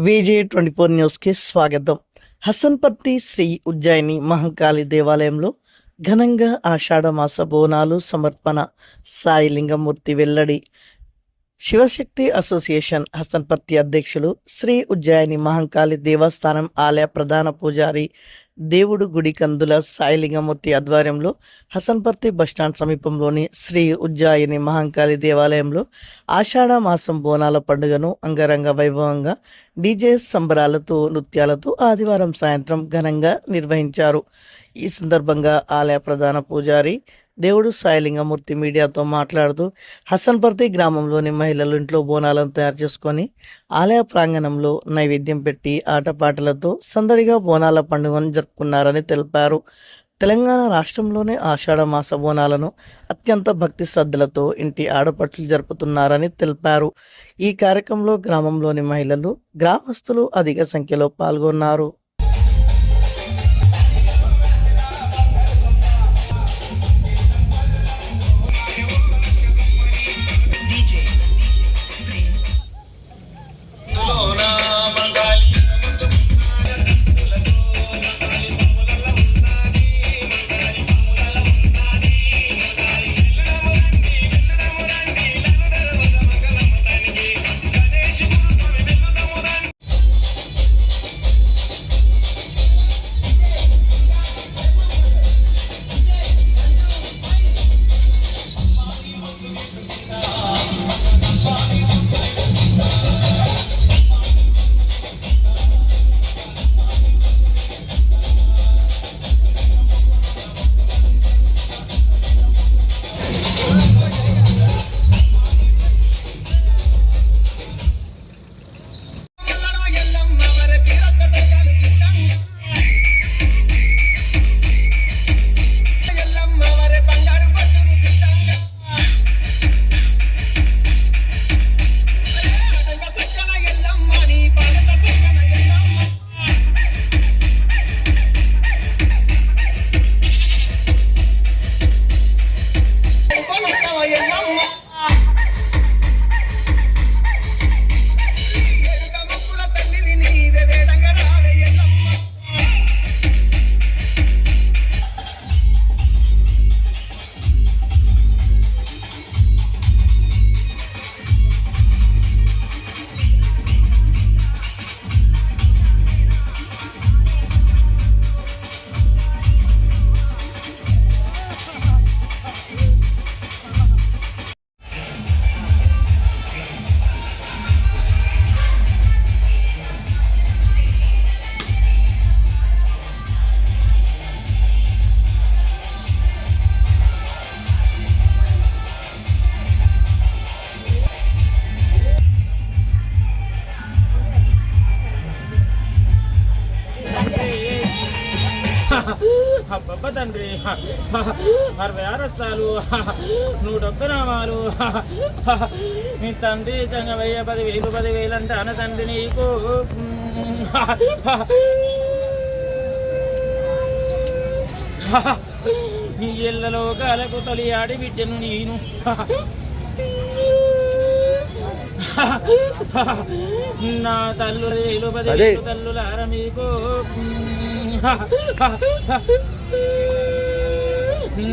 VJ24 న్యూస్కి స్వాగతం. హసన్పర్తి శ్రీ ఉజ్జయిని మహంకాళి దేవాలయంలో ఘనంగా ఆషాఢ మాస బోనాలు సమర్పణ. సాయి లింగమూర్తి వెల్లడి. శివశక్తి అసోసియేషన్ హసన్పర్తి అధ్యక్షులు, శ్రీ ఉజ్జయిని మహంకాళి దేవస్థానం ఆలయ ప్రధాన పూజారి, దేవుడు గుడి కందుల సాయి లింగమూర్తి ఆధ్వర్యంలో హసన్పర్తి బస్టాండ్ సమీపంలోని శ్రీ ఉజ్జయిని మహంకాళి దేవాలయంలో ఆషాఢ మాసం బోనాల పండుగను అంగరంగ వైభవంగా డీజే సంబరాలతో నృత్యాలతో ఆదివారం సాయంత్రం ఘనంగా నిర్వహించారు. ఈ సందర్భంగా ఆలయ ప్రధాన పూజారి దేవుడు సాయి లింగమూర్తి మీడియాతో మాట్లాడుతూ, హసన్పర్తి గ్రామంలోని మహిళలు ఇంట్లో బోనాలను తయారు చేసుకొని ఆలయ ప్రాంగణంలో నైవేద్యం పెట్టి ఆటపాటలతో సందడిగా బోనాల పండుగను జరుపుకున్నారని తెలిపారు. తెలంగాణ రాష్ట్రంలోనే ఆషాఢ మాస బోనాలను అత్యంత భక్తి శ్రద్ధలతో ఇంటి ఆడపడుచులు జరుపుతున్నారని తెలిపారు. ఈ కార్యక్రమంలో గ్రామంలోని మహిళలు, గ్రామస్తులు అధిక సంఖ్యలో పాల్గొన్నారు. అబ్బబ్బ తండ్రి 66 రస్తాలు 101 నామాలు నీ తండ్రి చంగ 10,000 అంటే అన తండ్రి నీకు నీ ఇళ్లలో కాలకు తొలి ఆడి బిడ్డను నేను నా తల్లు 10,000 తల్లులార మీకు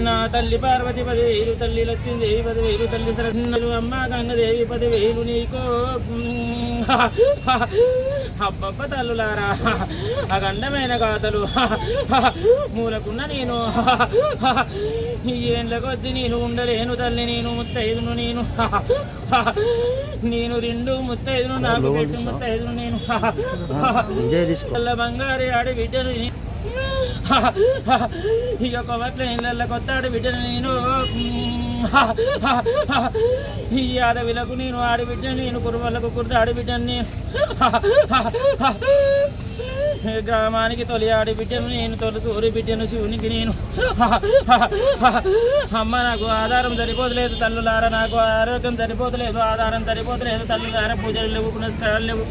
నా తల్లి పార్వతి 10,000, తల్లి లక్ష్మీదేవి 10,000, తల్లి సరస్వతి అమ్మ గంగదేవి 10,000 నీకో. అబ్బబ్బ తల్లులారా అగండమైన గాథలు మూలకున్న నేను ఏండ్ల కొద్ది నేను ఉండలేను తల్లి. నేను ముత్తైదును, నేను 2 ముత్తైదును, నాకు పెట్టు ముత్తైదును నేను. బంగారు ఆడి బిడ్డను ఇక కొవట్ల ఇళ్ళ కొత్త ఆడి బిడ్డను నేను. ఈ ఆడవిలకు నేను ఆడిబిడ్డను, నేను కురువలకు కుర్ర ఆడిబిడ్డను నేను. గ్రామానికి తొలి ఆడిబిడ్డను నేను, తొలి బిడ్డను శివునికి నేను. అమ్మ నాకు ఆధారం సరిపోతలేదు తల్లులార, నాకు ఆరోగ్యం సరిపోతలేదు, ఆధారం సరిపోతలేదు తల్లులార. పూజలు లేవు, పునస్కారాలు లేవు.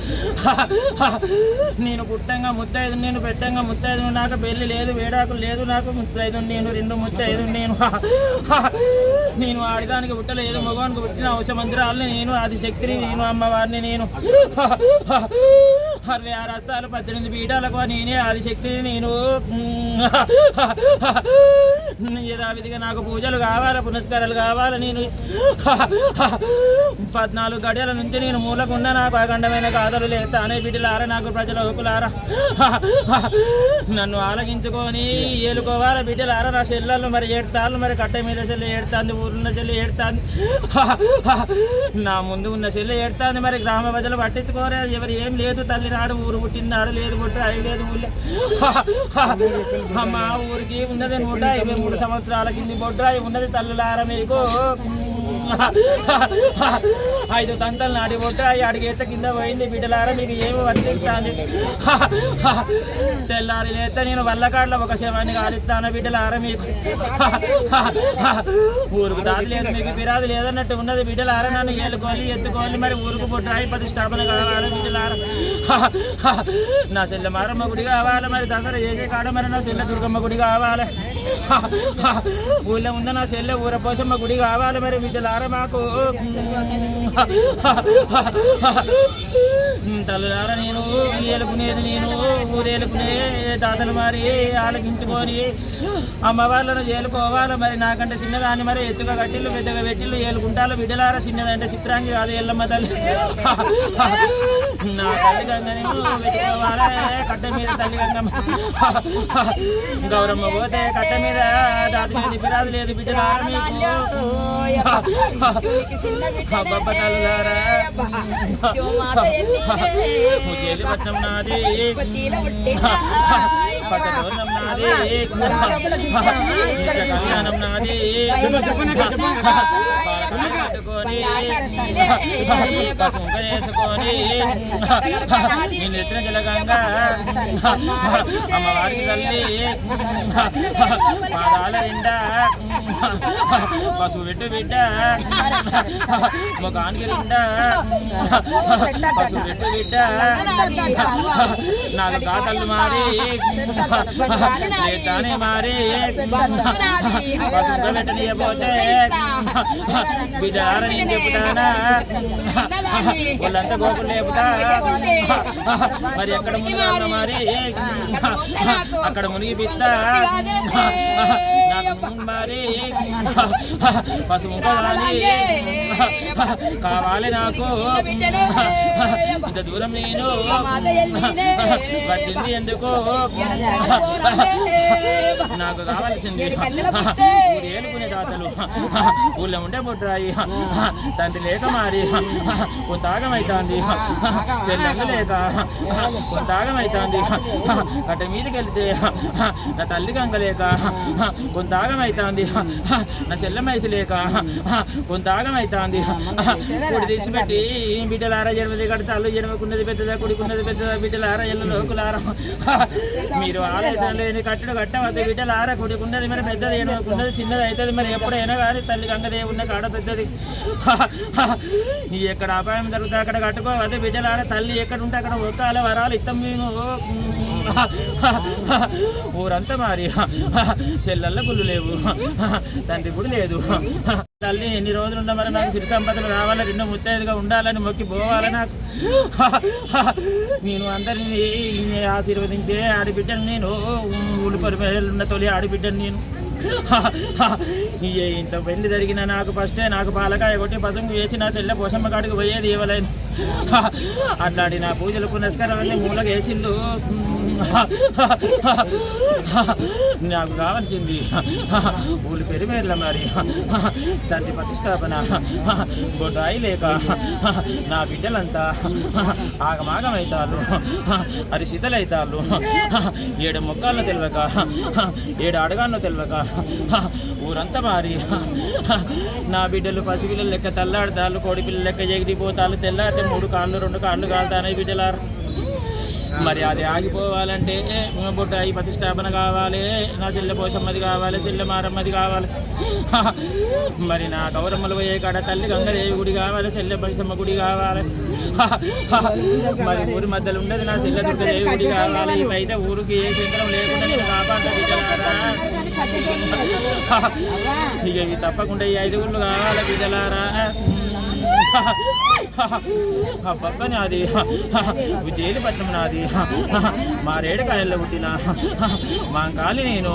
నేను పుట్టంగా ముత్తైదు, నేను పెట్టంగా ముత్తైదు. నాకు పెళ్లి లేదు, వేడాకులు లేదు, నాకు ముత్తైదు నేను. 2 ముత్తైదు నేను. నేను ఆడిదానికి పుట్టలేదు, మగవానికి పుట్టిన అవసరమంత్రాలని నేను, ఆది శక్తిని నేను, అమ్మవారిని నేను. 66 హస్తాలు 18 పీఠాలకు నేనే ఆదిశక్తిని నేను యథావిధిగా నాకు పూజలు కావాలి పునస్కారాలు కావాలి నేను 14 గడియల నుంచి నేను మూలకుండా నాకు అఖండమైన గాథలు లేస్తానే బిడ్డలారా నాకు ప్రజల హక్కులారా నన్ను ఆలగించుకొని ఏలుకోవాలి బిడ్డలారా నా చెల్లెళ్ళు మరి ఏడుతాళ్ళు మరి కట్ట మీద చెల్లి ఏడుతాంది ఊరున్న చెల్లి ఏడుతాంది నా ముందు ఉన్న చెల్లి ఏడుతాంది మరి గ్రామ ప్రజలు పట్టించుకోరే ఎవరు ఏం లేదు తల్లి నాడు ఊరు పుట్టినాడు లేదు పుట్టి అవి లేదు ఊళ్ళో మా ఊరికి ఉన్నది 123 సంవత్సరాల కింది బొడ్రాయి ఉన్నది తల్లులార మీకు 5 తంతలు నాడి బొడ్రాయి అడిగేత కింద పోయింది బిడ్డలారా మీకు ఏమి వర్తిస్తాను తెల్లారి లేత నేను వల్లకాడలో ఒక శవాన్ని కాలిస్తాను బిడ్డలారా మీకు ఊరుకు దాది లేదు మీకు పిరాది లేదన్నట్టు ఉన్నది బిడ్డలారా నన్ను ఏలుకోవాలి ఎత్తుకోవాలి మరి ఊరుకు బొడ్రాయి ప్రతిష్టాపన కావాలి బిడ్డలారా నా చెల్లె మారమ్మ గుడి కావాలి మరి దసరా చేసే కాడ మరి నా చెల్లె దుర్గమ్మ గుడి కావాలి ఊళ్ళో ఉన్న నా చెల్లె ఊరపోసమ్మ గుడి కావాలి మరి బిడ్డలారా మాకు తల్లులారా నేను ఏలుకునేది నేను ఊరేలుకునే తాతలు మరి ఆలకించుకొని అమ్మ వాళ్ళను ఏలుకోవాలి మరి నాకంటే చిన్నదాన్ని మరి ఎత్తుగా కట్టిళ్ళు పెద్దగా పెట్టిళ్ళు ఏలుకుంటారు బిడ్డలారా చిన్నదంటే చిత్రాంగి కాదు ఎల్లమ్మ తల్లి నా తల్లి గంగని పెట్టుకోవాలి కట్ట మీద తల్లి గంగమ్మ గౌరమ్మ పోతే కట్ట మీద దాది మీద పిరాదు లేదు బిడ్డలారా మీకు బొబ్బ తల్లులారా ముజేలి పట్నం నాది పచ్చదోరణం నాది నిత్య కళ్యాణం నాది పట్టుకొని పసుంక వేసుకొని నేను ఎత్తిన జలగంగా అమ్మవారికి తల్లి పాదాల నిండా పసుపు పెట్టు బిడ్డ ముఖానికి నిండా పసుపు పెట్టు బిడ్డ 4 గాతలు మారి లేతానే మారి పసుపు పెట్టనియపోతే బిడ్డారా నేను చెబుతానా వాళ్ళంతా గోకులు లేపుతా మరి ఎక్కడ మునిగా మరి అక్కడ మునిగి పిస్తా నాకు మరి పసుపు కావాలి నాకు ఇంత దూరం నేను వచ్చింది ఎందుకు నాకు కావాల్సింది ఏలుకునే దాతలు ఊళ్ళో ఉండే బొడ్రాయి తండ్రి లేక మారి కొంత ఆగమైతుంది చెల్లెందు లేక కొంత ఆగమైతుంది కట్ట మీదకి వెళ్తే నా తల్లి గంగలేక కొంత ఆగమైతుంది నా చెల్లె మైసి లేక కొంత ఆగమైతుంది కుడి తీసిపెట్టి బిడ్డలారా ఎడమది కడితే అల్లు ఎడమకున్నది పెద్దదా కుడికున్నది పెద్దదా బిడ్డలారా ఎల్లు లోకులారా మీరు ఆలోచన లేని కట్టుడు కట్టవద్దు బిడ్డలారా కుడికున్నది మరి పెద్దది ఎడమకున్నది చిన్నది అవుతుంది మరి ఎప్పుడైనా కానీ తల్లి గంగదే ఉన్న కాడ పెద్దది ఎక్కడ అపాయం జరుగుతుంది అక్కడ కట్టుకోవద్దు బిడ్డలారా తల్లి ఎక్కడ ఉంటే అక్కడ ఒక్కాల వరాలు ఇస్తాం మేము ఊరంతా మారి చెల్లెళ్ళ గుళ్ళు లేవు తండ్రి గుడి లేదు తల్లి ఎన్ని రోజులు ఉన్నా మరి నాకు సిరి సంపదలు రావాలి 2 ముత్తైదుగా ఉండాలని మొక్కి పోవాలి నాకు నేను అందరినీ ఆశీర్వదించే ఆడిబిడ్డను నేను ఊళ్ళుపరిమేలున్న తొలి ఆడిబిడ్డను నేను ఇంట్లో పెళ్లి జరిగిన నాకు ఫస్టే నాకు పాలకాయ కొట్టి పసుపు వేసి నా చెల్లె పోషమ్మ కాడికి పోయేది ఇవ్వలేదు అట్లాంటి నా పూజలు పునస్కారాలన్నీ మూలగా వేసిండు నాకు కావాల్సింది ఊళ్ళు పెరిమేర్ల మరి తండ్రి ప్రతిష్టాపన బొడ్రాయి లేక నా బిడ్డలంతా ఆగమాగమవుతారు అరిశితలవుతారు 7 మొక్కలను తెలియక 7 అడగాలను తెలియక ఊరంతా మారి నా బిడ్డలు పసిపిల్లలు లెక్క తల్లాడతారు కోడి పిల్లలు లెక్క ఎగిరిపోతారు తెల్లారితే 3 కాళ్ళు 2 కాళ్ళు కాలుతానే బిడ్డలారు మరి అది ఆగిపోవాలంటే బొడ్రాయి ప్రతిష్టాపన కావాలి నా చెల్లె పోషమ్మది కావాలి చెల్లె మారమ్మది కావాలి మరి నా గౌరమ్మలు పోయే కాడ తల్లి గంగదేవి గుడి కావాలి చెల్లె పోషమ్మ గుడి కావాలి మరి ఊరి మధ్యలో ఉండదు నా చెల్లె దుర్గదేవి గుడి కావాలి అయితే ఊరికి ఏ కేంద్రం లేకుండా నేను కాపాడుతా ఇక ఇవి తప్పకుండా ఈ 5 ఊళ్ళు కావాలి బిడ్డలారా ఆ పక్క నాది విజయపట్నం నాది మారేడు కాయల్లో పుట్టిన మా కాలి నేను